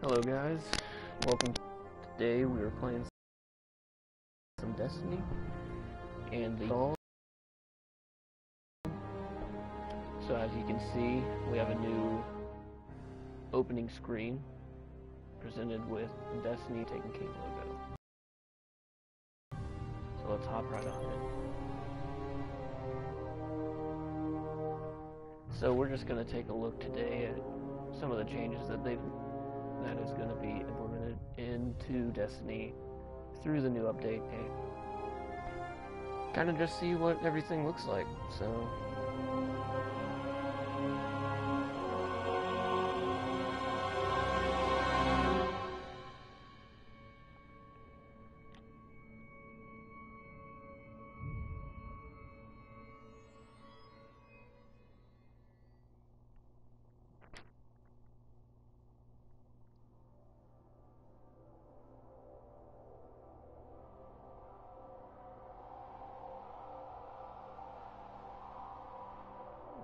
Hello guys, welcome. Today we are playing some Destiny and the goal. So as you can see, we have a new opening screen presented with the Destiny Taken King logo. So let's hop right on it. So we're just going to take a look today at some of the changes that is going to be implemented into Destiny through the new update and kind of just see what everything looks like. So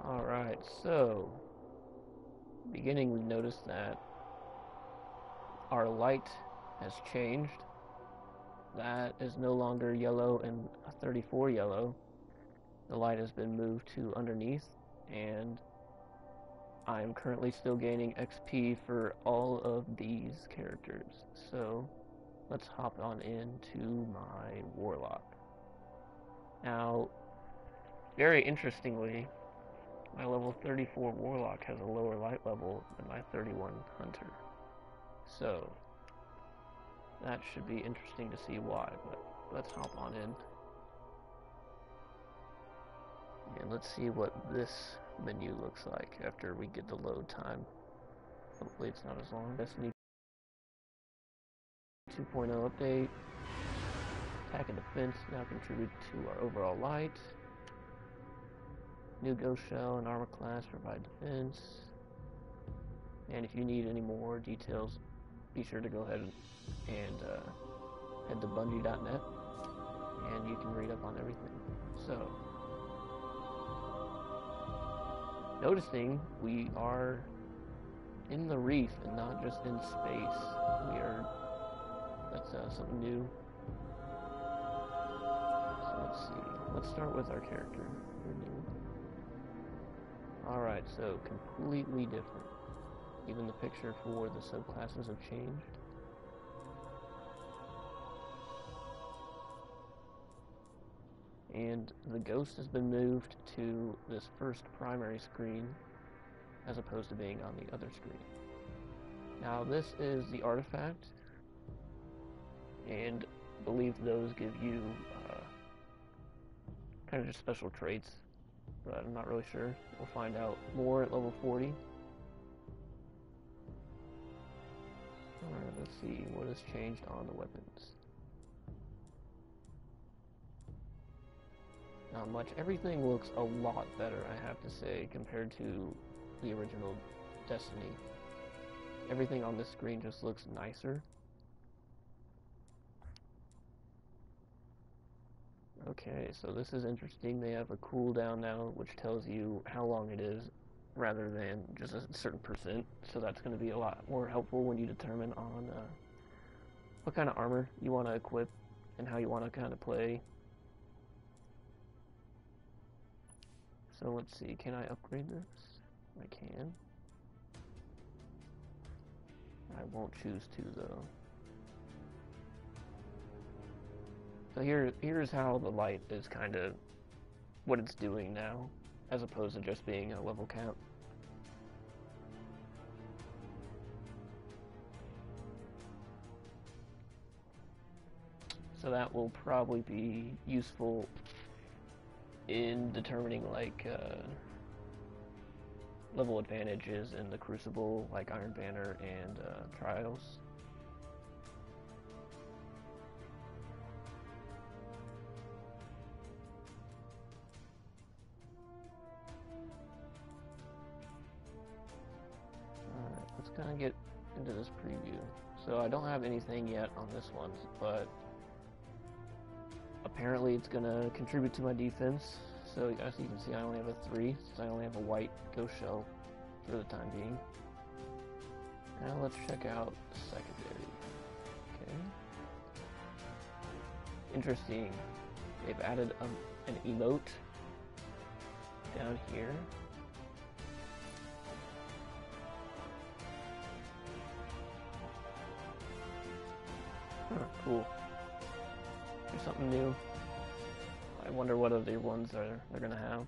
alright, so beginning, we notice that our light has changed. That is no longer yellow and 34 yellow. The light has been moved to underneath, and I am currently still gaining XP for all of these characters. So let's hop on into my Warlock. Now, very interestingly, my level 34 Warlock has a lower light level than my 31 Hunter. So that should be interesting to see why, but let's hop on in. And let's see what this menu looks like after we get the load time. Hopefully it's not as long. Destiny 2.0 update. Attack and defense now contribute to our overall light. New ghost shell and armor class provide defense. And if you need any more details, be sure to go ahead and head to Bungie.net and you can read up on everything. So, noticing we are in the reef and not just in space. That's something new. So let's see. Let's start with our character. Alright, so completely different. Even the picture for the subclasses have changed. And the ghost has been moved to this first primary screen as opposed to being on the other screen. Now this is the artifact, and I believe those give you kind of just special traits, but I'm not really sure. We'll find out more at level 40. Alright, let's see what has changed on the weapons. Not much. Everything looks a lot better, I have to say, compared to the original Destiny. Everything on this screen just looks nicer. Okay, so this is interesting. They have a cooldown now, which tells you how long it is, rather than just a certain percent. So that's going to be a lot more helpful when you determine on what kind of armor you want to equip and how you want to kind of play. So let's see, can I upgrade this? I can. I won't choose to though. So here's how the light is kind of what it's doing now, as opposed to just being a level count. So that will probably be useful in determining like level advantages in the Crucible, like Iron Banner and Trials. Alright, let's kind of get into this preview. So I don't have anything yet on this one, but apparently it's going to contribute to my defense. So as you can see, I only have a 3, since I only have a white ghost shell for the time being. Now let's check out the secondary. Okay. Interesting. They've added an emote down here. Huh, cool. There's something new. I wonder what other ones they're gonna have.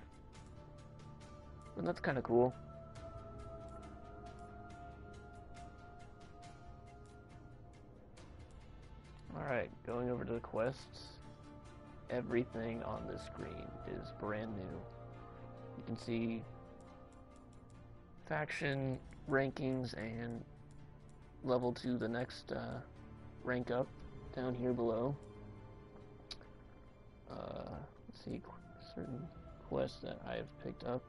But that's kind of cool. Alright, going over to the quests. Everything on this screen is brand new. You can see faction rankings and level to the next rank up down here below. Let's see, certain quests that I have picked up.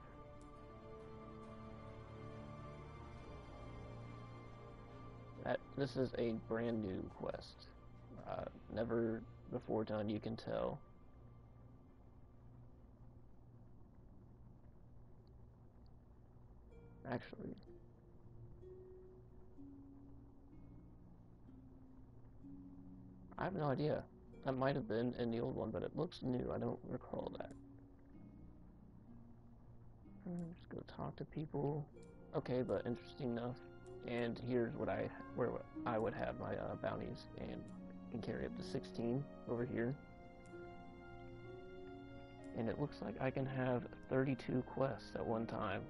This is a brand new quest. Never before done, you can tell. Actually, I have no idea. That might have been in the old one, but it looks new. I don't recall that. Just go talk to people. Okay, but interesting enough. And here's where I would have my bounties, and can carry up to 16 over here. And it looks like I can have 32 quests at one time,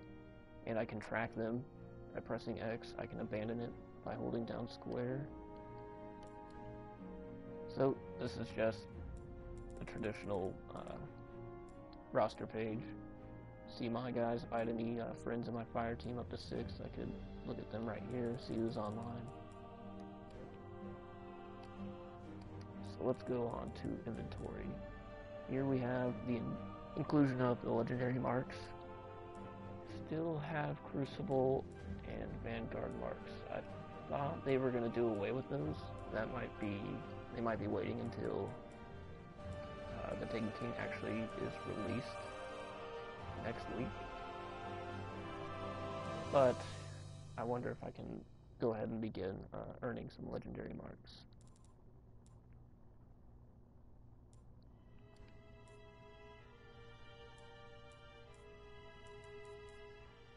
and I can track them by pressing X. I can abandon it by holding down square. So this is just a traditional roster page. See my guys. If I had any friends in my fire team up to 6, I could look at them right here, see who's online. So let's go on to inventory. Here we have the inclusion of the legendary marks. Still have Crucible and Vanguard marks. I thought they were going to do away with those. They might be waiting until the Taken King actually is released next week. But I wonder if I can go ahead and begin earning some legendary marks.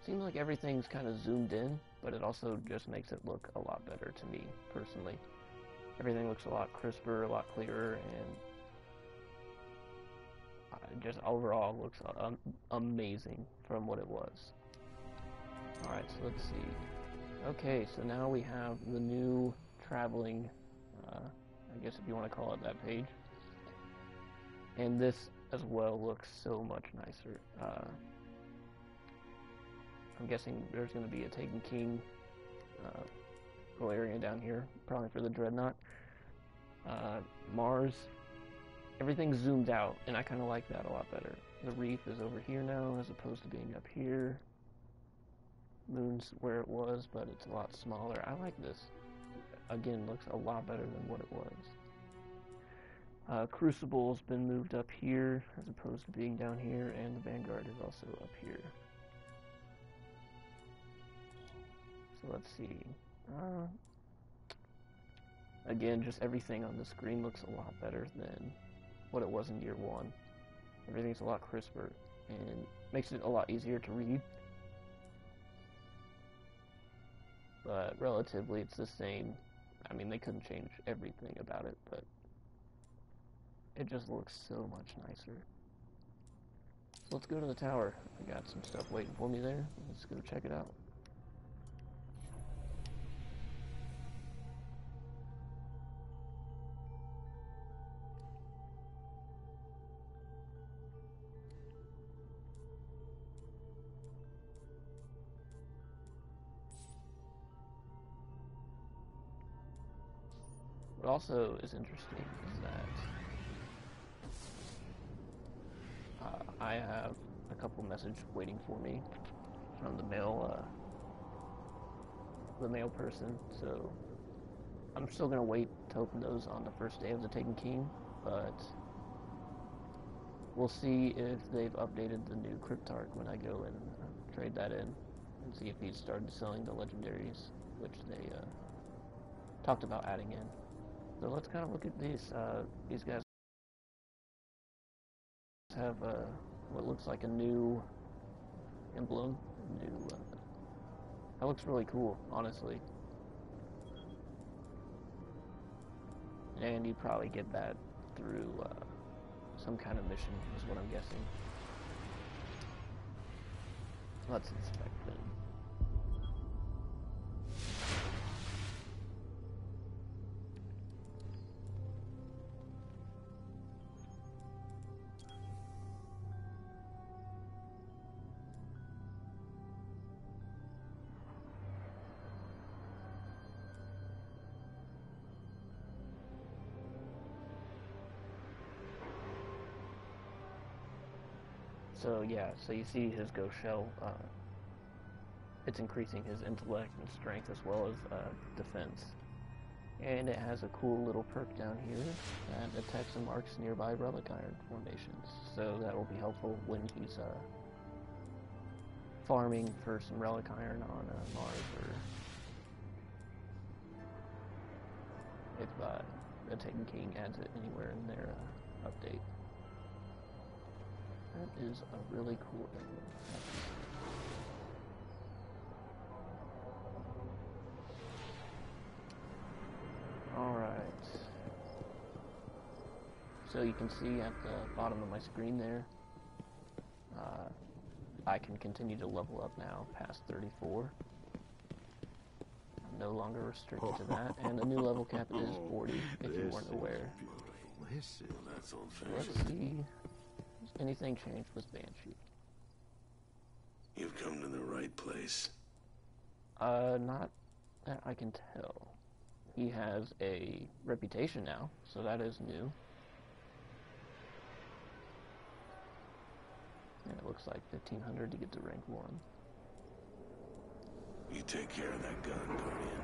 Seems like everything's kind of zoomed in, but it also just makes it look a lot better to me, personally. Everything looks a lot crisper, a lot clearer, and just overall looks amazing from what it was. Alright, so let's see. Okay, so now we have the new traveling, I guess if you want to call it that page. And this as well looks so much nicer. I'm guessing there's going to be a Taken King little area down here, probably for the Dreadnought. Mars, everything's zoomed out, and I kind of like that a lot better. The reef is over here now, as opposed to being up here. Moon's where it was, but it's a lot smaller. I like this. Again, looks a lot better than what it was. Crucible's been moved up here, as opposed to being down here, and the Vanguard is also up here. So let's see. Again, just everything on the screen looks a lot better than what it was in year 1. Everything's a lot crisper and makes it a lot easier to read. But relatively, it's the same. I mean, they couldn't change everything about it, but it just looks so much nicer. So let's go to the tower. I got some stuff waiting for me there. Let's go check it out. What also is interesting is that I have a couple messages waiting for me from the mail person, so I'm still gonna wait to open those on the first day of the Taken King, but we'll see if they've updated the new Cryptarch when I go and trade that in, and see if he's started selling the legendaries which they talked about adding in. So let's kind of look at these. These guys have what looks like a new emblem. That looks really cool, honestly. And you probably get that through some kind of mission, is what I'm guessing. Let's inspect them. So yeah, so you see his ghost shell, it's increasing his intellect and strength as well as defense. And it has a cool little perk down here that attacks and marks nearby relic iron formations. So that will be helpful when he's farming for some relic iron on Mars, or if the Taken King adds it anywhere in their update. That is a really cool emblem. Alright. So you can see at the bottom of my screen there, I can continue to level up now past 34. I'm no longer restricted to that, and the new level cap is 40, if you weren't aware. Listen, that's So let's see. Has anything changed with Banshee? You've come to the right place. Not that I can tell. He has a reputation now, so that is new. And it looks like 1500 to get to rank 1. You take care of that gun, Guardian.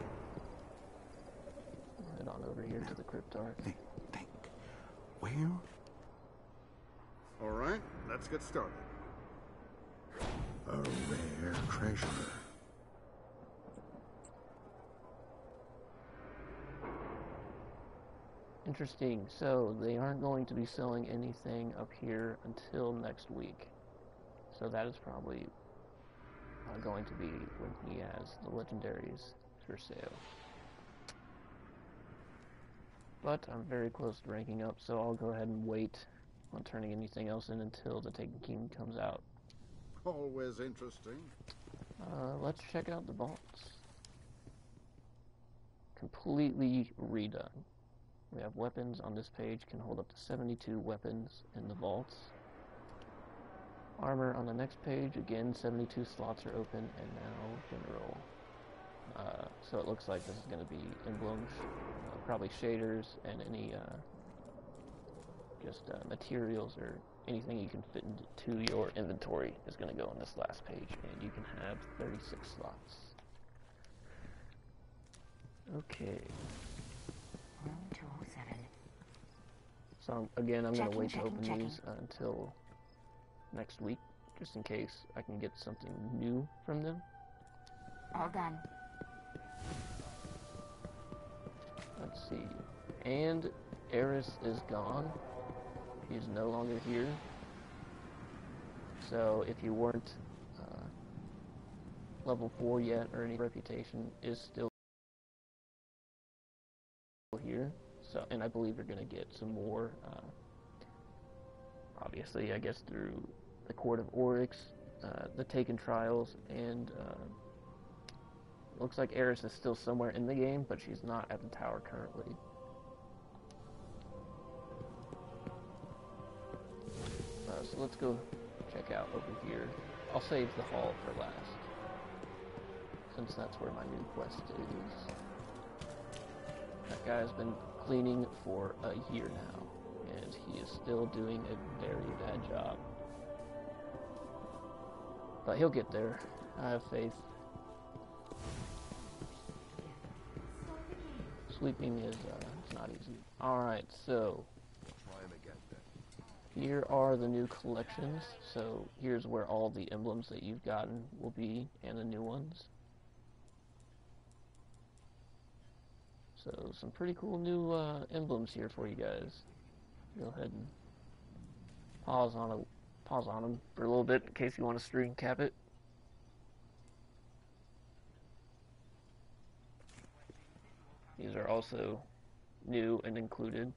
I'll head on over here to the Cryptarch. Think. Where? All right, let's get started. A rare treasure. Interesting. So they aren't going to be selling anything up here until next week. So that is probably going to be when he has the legendaries for sale. But I'm very close to ranking up, so I'll go ahead and wait on turning anything else in until the Taken King comes out. Always interesting. Let's check out the vaults. Completely redone. We have weapons on this page, can hold up to 72 weapons in the vaults. Armor on the next page, again 72 slots are open, and now general. So it looks like this is going to be emblems, probably shaders, and any just materials or anything you can fit into your inventory is going to go on this last page, and you can have 36 slots. Okay. So again, I'm going to wait to open these until next week, just in case I can get something new from them. All done. Let's see. And Eris is gone. He's no longer here. So if you weren't level 4 yet, or any reputation is still here. So, and I believe you're going to get some more, obviously, I guess, through the Court of Oryx, the Taken Trials, and looks like Eris is still somewhere in the game, but she's not at the tower currently. So let's go check out over here. I'll save the hall for last, since that's where my new quest is. That guy's been cleaning for a year now, and he is still doing a very bad job. But he'll get there. I have faith. Sweeping is it's not easy. Alright, so here are the new collections. So here's where all the emblems that you've gotten will be, and the new ones. So some pretty cool new emblems here for you guys. Go ahead and pause on them for a little bit in case you want to screen cap it. These are also new and included.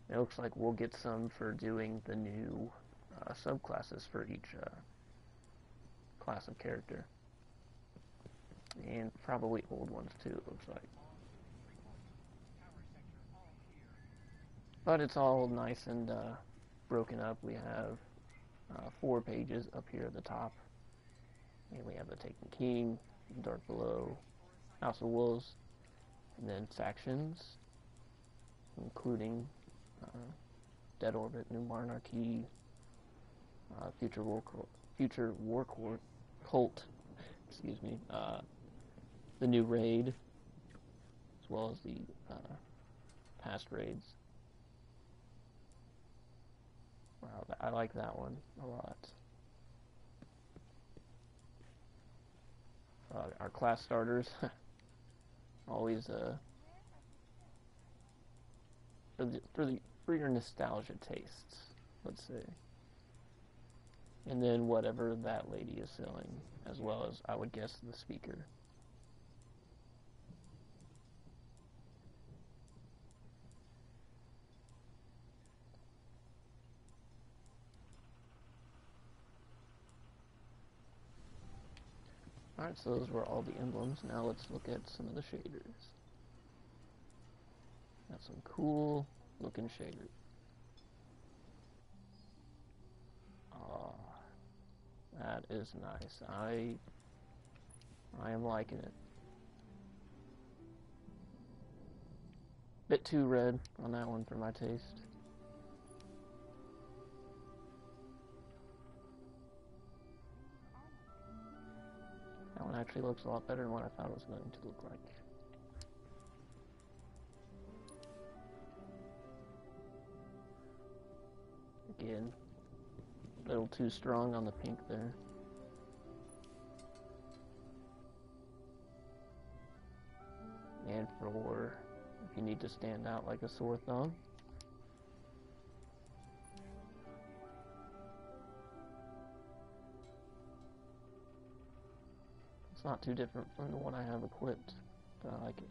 It looks like we'll get some for doing the new subclasses for each class of character. And probably old ones too, it looks like. But it's all nice and broken up. We have 4 pages up here at the top. And we have the Taken King, Dark Below, House of Wolves, and then factions, including Dead Orbit, New Monarchy, Future War Cult, excuse me, the new raid, as well as the past raids. Wow, I like that one a lot. Our class starters, always for your nostalgia tastes, let's say. And then whatever that lady is selling, as well as I would guess the speaker. Alright, so those were all the emblems. Now let's look at some of the shaders. Got some cool looking shaders. That is nice. I am liking it. Bit too red on that one for my taste. That one actually looks a lot better than what I thought it was going to look like. Again, a little too strong on the pink there. And for if you need to stand out like a sore thumb, it's not too different from the one I have equipped, but I like it.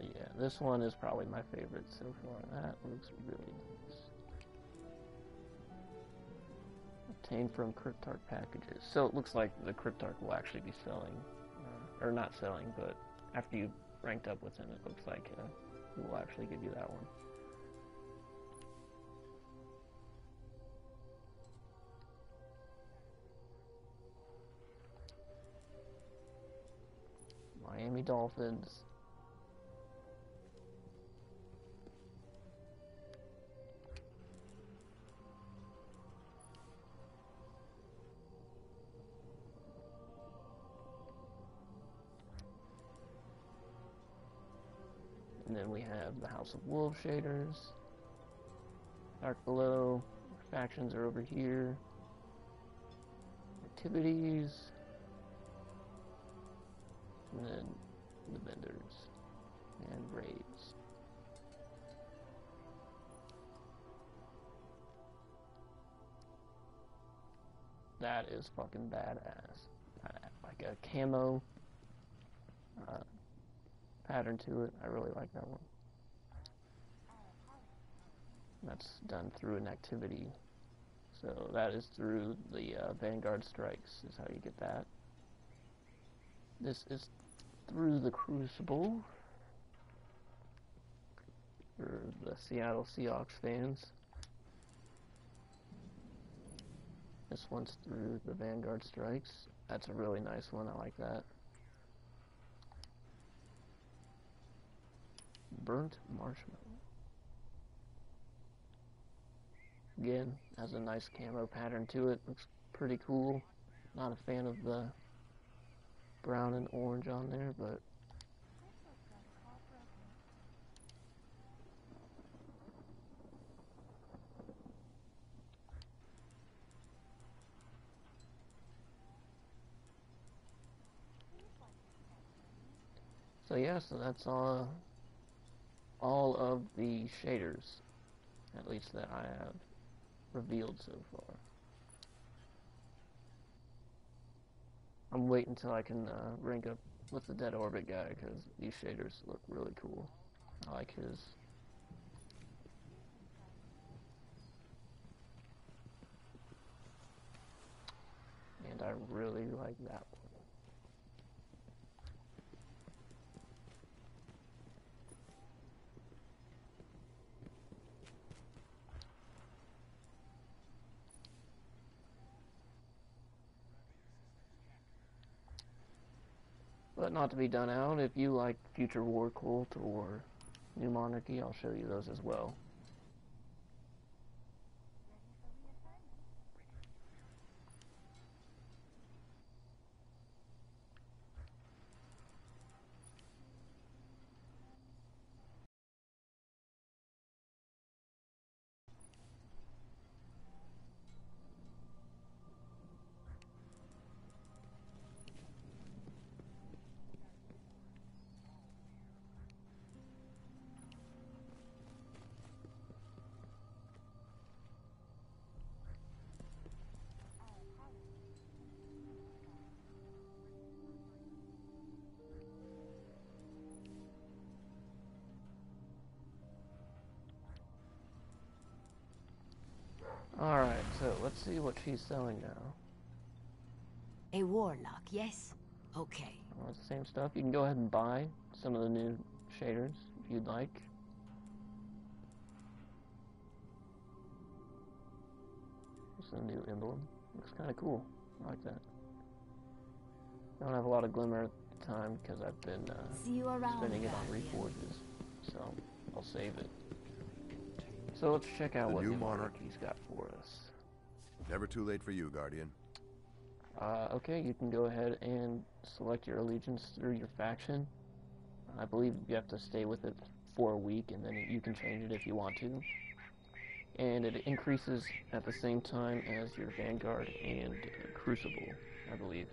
Yeah, this one is probably my favorite so far. That looks really nice. Obtained from Cryptarch packages. So it looks like the Cryptarch will actually be selling, or not selling, but after you ranked up with him, it looks like he will actually give you that one. Miami Dolphins. And then we have the House of Wolves shaders. Dark Below. Factions are over here. Activities. And then the vendors. And raids. That is fucking badass. Like a camo pattern to it. I really like that one. That's done through an activity. So that is through the Vanguard Strikes is how you get that. This is through the Crucible for the Seattle Seahawks fans. This one's through the Vanguard Strikes. That's a really nice one. I like that. Burnt Marshmallow. Again, has a nice camo pattern to it. Looks pretty cool. Not a fan of the brown and orange on there, but So yeah, so that's all of the shaders, at least that I have revealed so far. I'm waiting until I can rank up with the Dead Orbit guy, because these shaders look really cool. I like his. And I really like that one. But not to be done out, if you like Future War Cult or New Monarchy, I'll show you those as well. Alright, so let's see what she's selling now. A warlock, yes? Okay. Well, it's the same stuff. You can go ahead and buy some of the new shaders if you'd like. It's a new emblem. Looks kind of cool. I like that. I don't have a lot of glimmer at the time because I've been See you around, spending it on Guardian. reforges, so I'll save it. So let's check out The what new New monarch. Monarchy's got for us. Never too late for you, Guardian. Okay, you can go ahead and select your allegiance through your faction. I believe you have to stay with it for a week, and then you can change it if you want to. And it increases at the same time as your Vanguard and Crucible, I believe.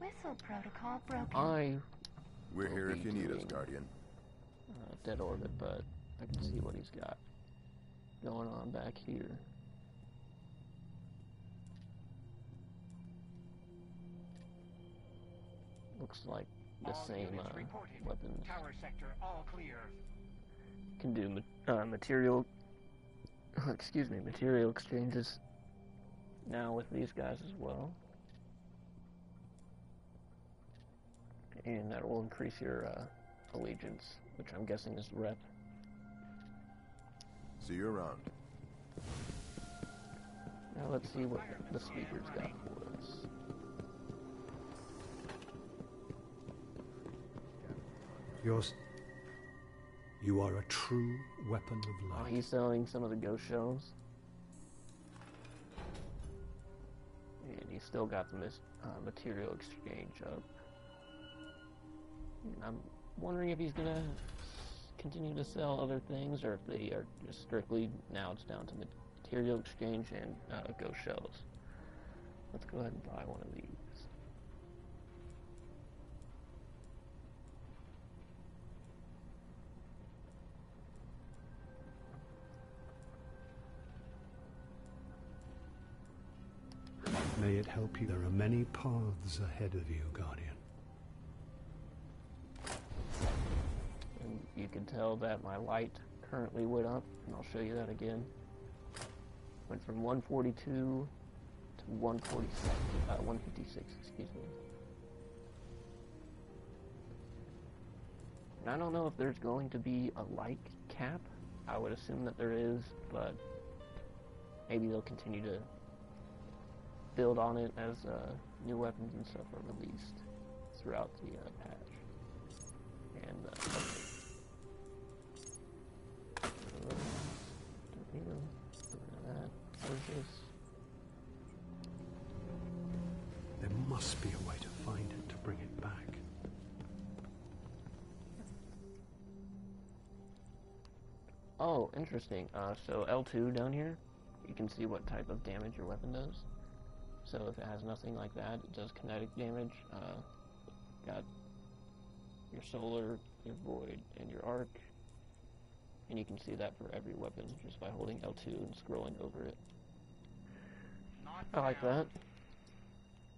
Whistle protocol broken. I We're will here be if you need us, doing, Guardian. Dead Orbit, but I can see what he's got going on back here. Looks like the same weapons. Tower sector all clear. Can do material excuse me, material exchanges now with these guys as well. And that will increase your allegiance, which I'm guessing is rep. See you around. Now let's see what the speaker's got for us. You are a true weapon of Oh, light. he's selling some of the ghost shells. And he's still got the material exchange up. And I'm wondering if he's gonna continue to sell other things, or if they are just strictly, now it's down to material exchange and ghost shells. Let's go ahead and buy one of these. May it help you. There are many paths ahead of you, Guardian. And you can tell that my light currently went up, and I'll show you that again. Went from 142 to 156, excuse me. And I don't know if there's going to be a light cap. I would assume that there is, but maybe they'll continue to build on it as new weapons and stuff are released throughout the patch. And don't need them. Get rid of that. Purchase. There must be a way to find it, to bring it back. Oh, interesting. So L2 down here, you can see what type of damage your weapon does. So if it has nothing like that, it does kinetic damage. Got your solar, your void, and your arc. And you can see that for every weapon just by holding L2 and scrolling over it. I like that.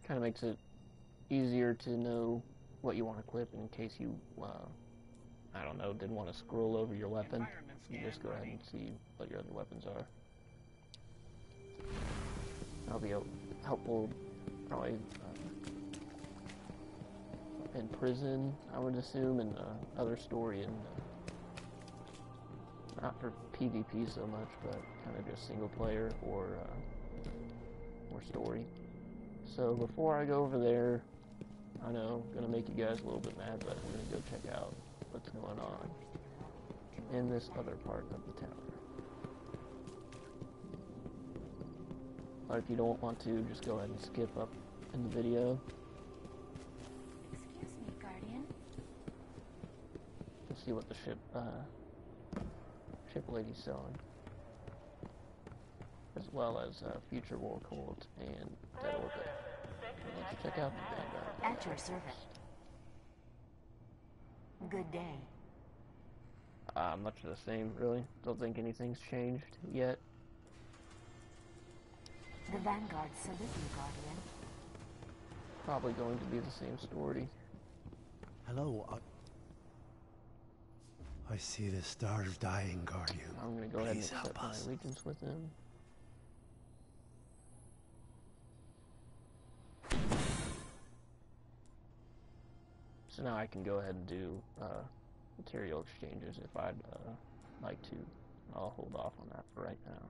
Kind of makes it easier to know what you want to equip in case you, I don't know, didn't want to scroll over your weapon. You just go ahead and see what your other weapons are. That'll be helpful, probably, in prison, I would assume, and other story, and not for PvP so much, but kind of just single player or story. So before I go over there, I know I'm gonna make you guys a little bit mad, but I'm gonna go check out what's going on in this other part of the tower. But if you don't want to, just go ahead and skip up in the video. Excuse me, Guardian. To see what the ship lady's selling, as well as Future War Cult and Dead Orbit. So let's check out the Vanguard. At your service. Good day. Much the same, really. Don't think anything's changed yet. The Vanguard salute you, Guardian. Probably going to be the same story. Hello, I see the stars dying, Guardian. I'm gonna go ahead and Please accept help my us. allegiance with them. So now I can go ahead and do material exchanges if I'd like to. I'll hold off on that for right now.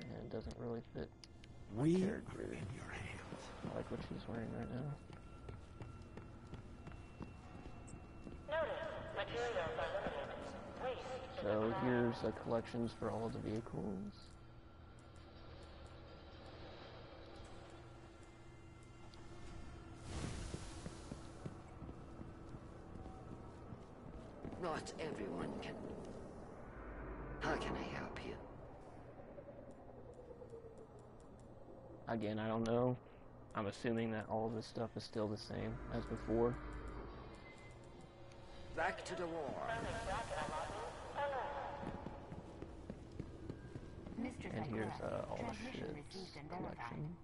And it doesn't really fit my We are character. in your hands. I like what she's wearing right now. So here's the collections for all the vehicles. Not everyone can. How can I help you? Again, I don't know. I'm assuming that all this stuff is still the same as before. Back to the war. Mr. And here's Zakura, all the transmission ship's received and verified. collection.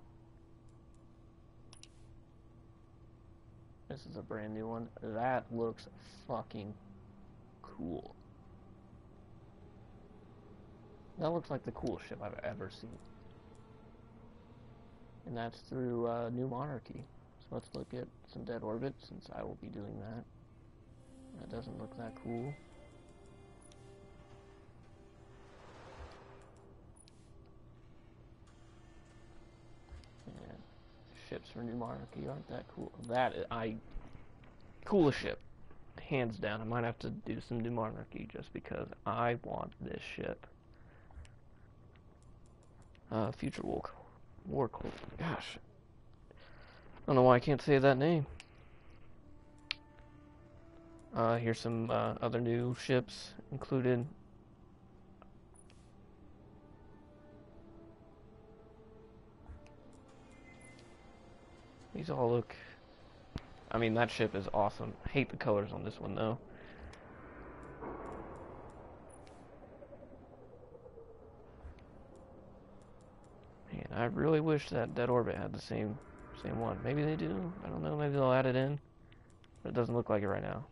This is a brand new one. That looks fucking cool. That looks like the coolest ship I've ever seen. And that's through New Monarchy. So let's look at some Dead Orbit, since I will be doing that. That doesn't look that cool. And ships for New Monarchy aren't that cool. Coolest ship. Hands down. I might have to do some New Monarchy just because I want this ship. Future War Cult. Gosh. I don't know why I can't say that name. Here's some other new ships included. These all look... I mean, that ship is awesome. Hate the colors on this one, though. Man, I really wish that Dead Orbit had the same one. Maybe they do. I don't know. Maybe they'll add it in. But it doesn't look like it right now.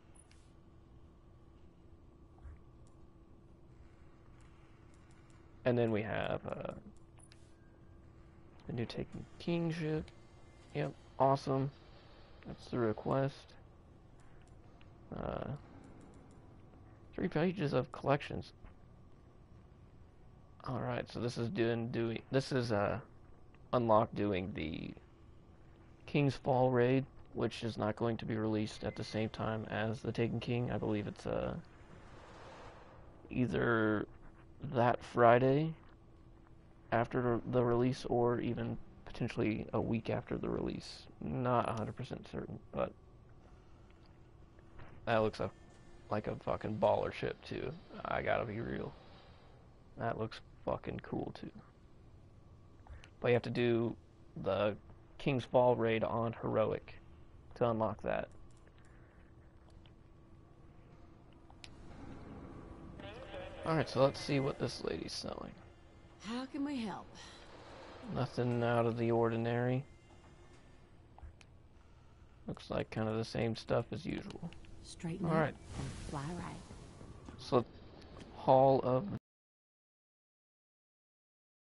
And then we have the new Taken King ship. Yep, awesome. That's the request. 3 pages of collections. Alright, so this is unlock doing the King's Fall raid, which is not going to be released at the same time as the Taken King. I believe it's either that Friday after the release, or even potentially a week after the release. Not 100% certain, but that looks like a fucking baller ship too. I gotta be real. That looks fucking cool too. But you have to do the King's Fall raid on Heroic to unlock that. Alright, so let's see what this lady's selling. How can we help? Nothing out of the ordinary. Looks like kind of the same stuff as usual. Straighten All up right. and fly right. So, Hall of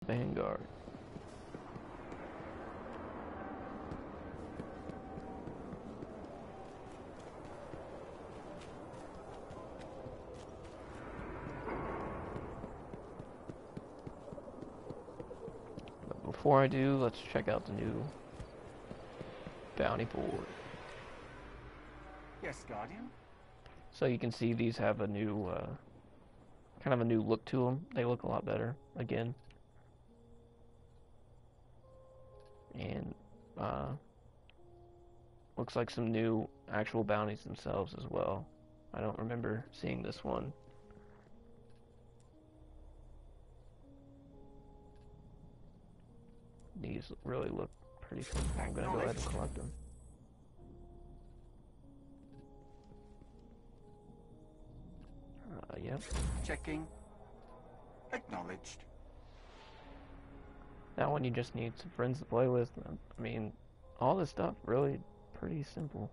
Vanguard. But before I do, let's check out the new bounty board. Yes, Guardian? So you can see these have a new, kind of a new look to them. They look a lot better, again. And, looks like some new actual bounties themselves as well. I don't remember seeing this one. These really look pretty simple. I'm gonna go ahead and collect them. Yep. Checking. Acknowledged. That one you just need some friends to play with. I mean, all this stuff really pretty simple.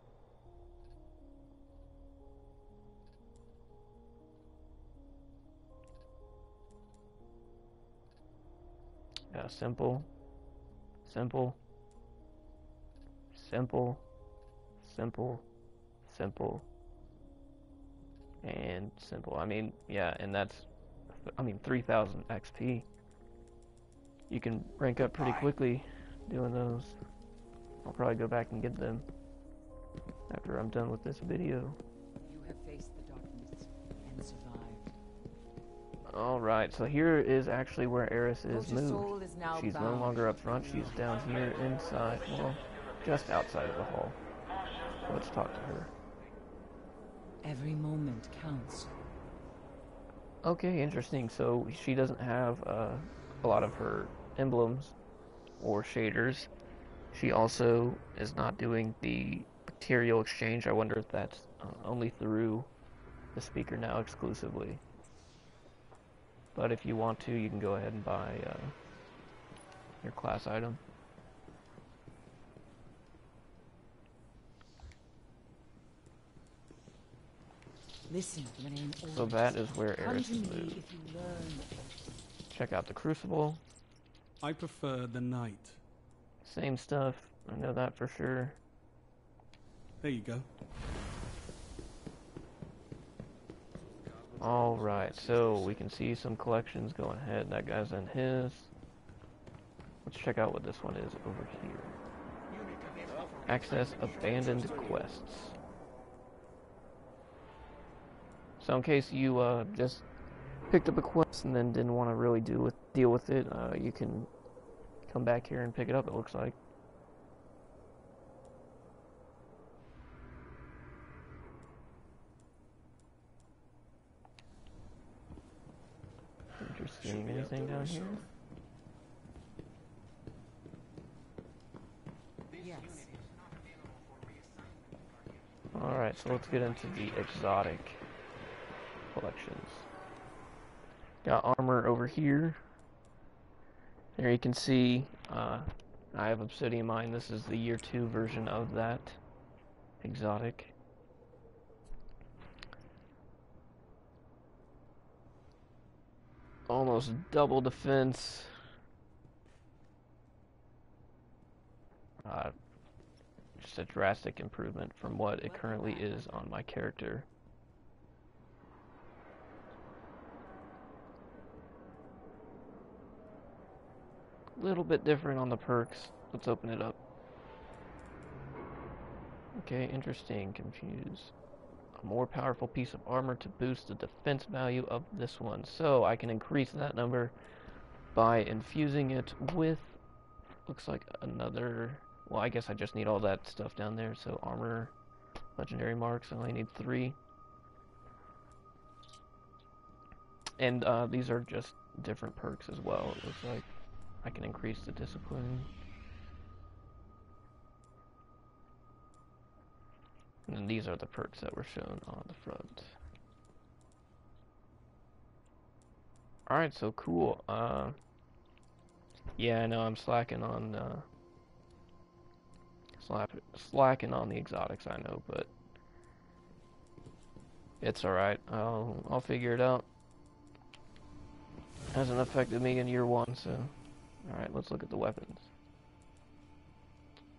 Yeah, simple, simple, simple, simple, simple, and simple. I mean, yeah, and that's, 3,000 XP. You can rank up pretty quickly doing those. I'll probably go back and get them after I'm done with this video. You have faced the darkness and survived. Alright, so here is actually where Eris is Your soul moved. is now She's no bound. longer up front, she's down here inside, well, just outside of the hall. Let's talk to her. Every moment counts. Okay, interesting. So she doesn't have a lot of her emblems or shaders. She also is not doing the material exchange. I wonder if that's only through the speaker now exclusively. But if you want to, you can go ahead and buy your class item. Listen when I'm orders. So that is where Come Eris to is me moved. if you learn. Check out the Crucible. I prefer the night. Same stuff. I know that for sure. There you go. Alright, so we can see some collections going ahead. That guy's in his. Let's check out what this one is over here. Access abandoned quests. So in case you just picked up a quest and then didn't want to really deal with it, you can come back here and pick it up, it looks like. Interesting. Anything down here? Yes. Alright, so let's get into the exotic collections. Got armor over here. There you can see I have Obsidian Mine. This is the year 2 version of that exotic. Almost double defense. Just a drastic improvement from what it currently is on my character. A little bit different on the perks. Let's open it up. Okay, interesting. Confuse. A more powerful piece of armor to boost the defense value of this one. So I can increase that number by infusing it with, looks like another, well, I guess I just need all that stuff down there. So armor, legendary marks, I only need 3. And these are just different perks as well. It looks like I can increase the discipline. And then these are the perks that were shown on the front. Alright, so cool. Yeah, I know I'm slacking on slacking on the exotics, I know, but it's alright. I'll figure it out. Hasn't affected me in year 1, so alright, let's look at the weapons.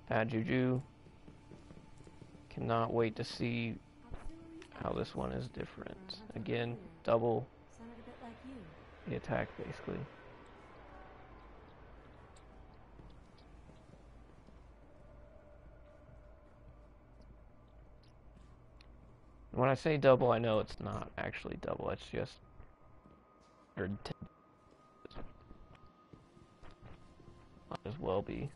Bad Juju. Cannot wait to see how this one is different. Again, double the attack basically. When I say double, I know it's not actually double, it's just or might as well be.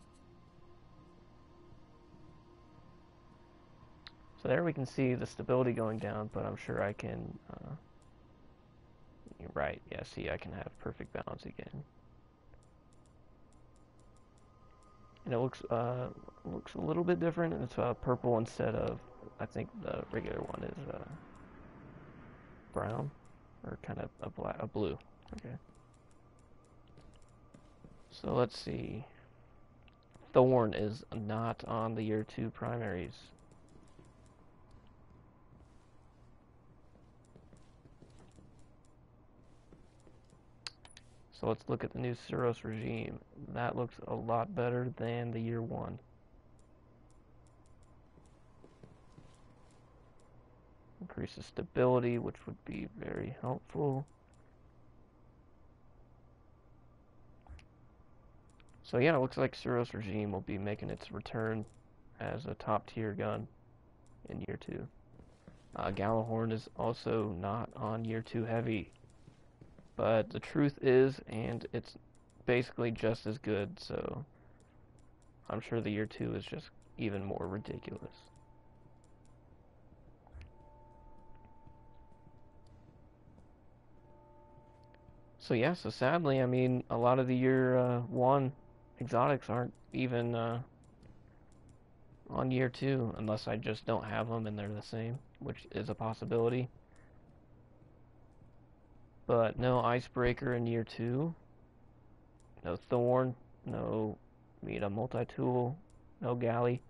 So there we can see the stability going down, but I'm sure I can, you're right, yeah, see, I can have perfect balance again. And it looks a little bit different. It's purple instead of, I think the regular one is brown, or kind of a blue. Okay. So let's see. Thorn is not on the year 2 primaries. So let's look at the new Suros regime. That looks a lot better than the year 1. Increases stability, which would be very helpful. So yeah, it looks like Suros regime will be making its return as a top tier gun in year 2. Gjallarhorn is also not on year 2 heavy. But the truth is, and it's basically just as good, so I'm sure the year 2 is just even more ridiculous. So yeah, so sadly, I mean, a lot of the year 1 exotics aren't even on year 2, unless I just don't have them and they're the same, which is a possibility. But no Icebreaker in year 2, no Thorn, no Meta Multi-Tool, no Galley.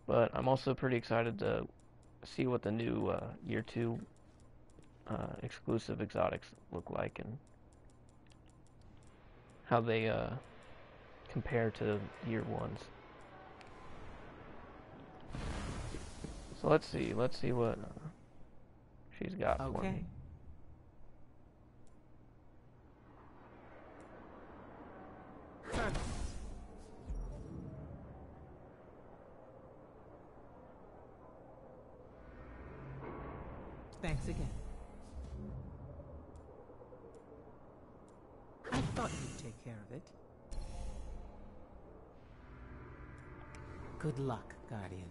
But I'm also pretty excited to see what the new year 2 exclusive exotics look like and how they compare to year 1's. So let's see what she's got for me. Thanks again. I thought you'd take care of it. Good luck, Guardian.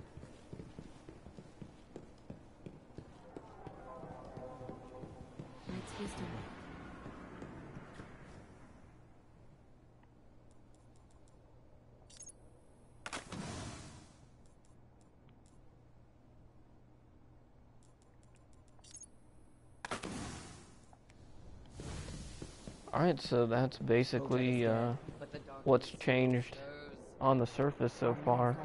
Let's wisdom. Alright, so that's basically what's changed on the surface so far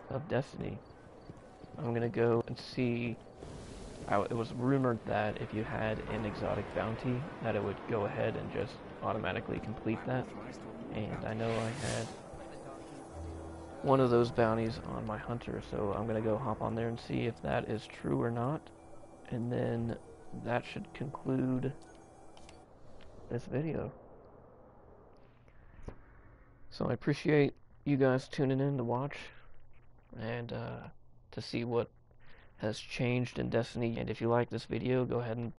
of Destiny. I'm gonna go and see. It was rumored that if you had an exotic bounty, that it would go ahead and just automatically complete that. And I know I had one of those bounties on my hunter, so I'm gonna go hop on there and see if that is true or not. And then that should conclude this video. So I appreciate you guys tuning in to watch and to see what has changed in Destiny. And if you like this video, go ahead and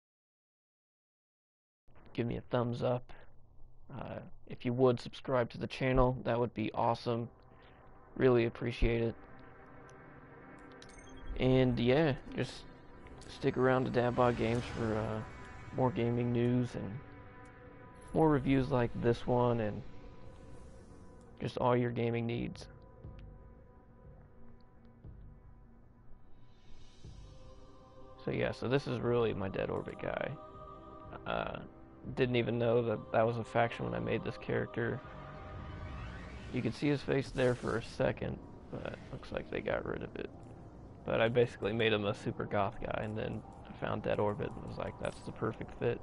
give me a thumbs up. If you would subscribe to the channel, that would be awesome. Really appreciate it. And yeah, just stick around to Dadbot Games for more gaming news and more reviews like this one and just all your gaming needs. So yeah, so this is really my Dead Orbit guy. Didn't even know that that was a faction when I made this character. You could see his face there for a second, but looks like they got rid of it. But I basically made him a super goth guy, and then I found Dead Orbit and was like, that's the perfect fit.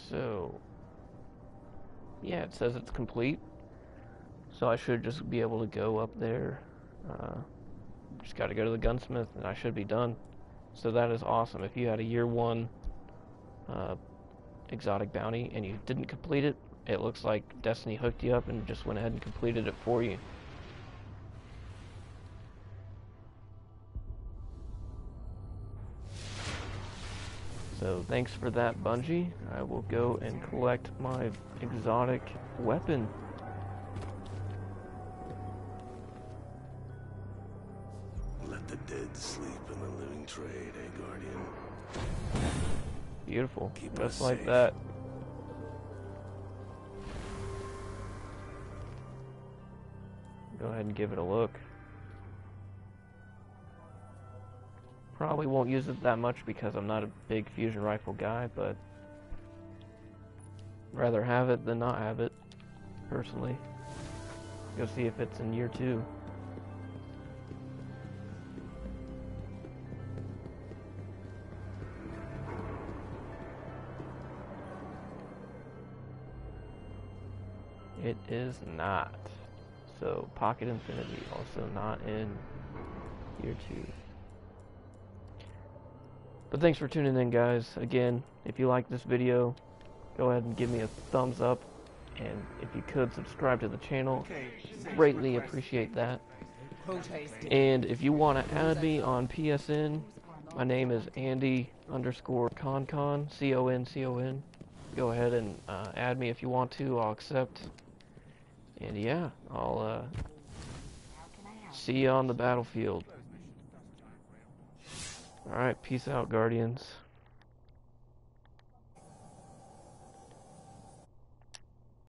So yeah, it says it's complete, so I should just be able to go up there. Just got to go to the gunsmith and I should be done. So that is awesome. If you had a year 1 exotic bounty and you didn't complete it, it looks like Destiny hooked you up and just went ahead and completed it for you. So thanks for that, Bungie. I will go and collect my exotic weapon. Let the dead sleep in the living trade, eh, Guardian? Beautiful. Keep Just us like safe. that. Go ahead and give it a look. Probably won't use it that much because I'm not a big fusion rifle guy, but rather have it than not have it, personally. Go see if it's in year 2. It is not. So, Pocket Infinity, also not in year 2. But thanks for tuning in, guys. Again, if you like this video, go ahead and give me a thumbs up. And if you could, subscribe to the channel. Greatly appreciate that. And if you want to add me on PSN, my name is Andy_ConCon, C-O-N-C-O-N. Go ahead and add me if you want to. I'll accept. And yeah, I'll see you on the battlefield. Alright, peace out, Guardians.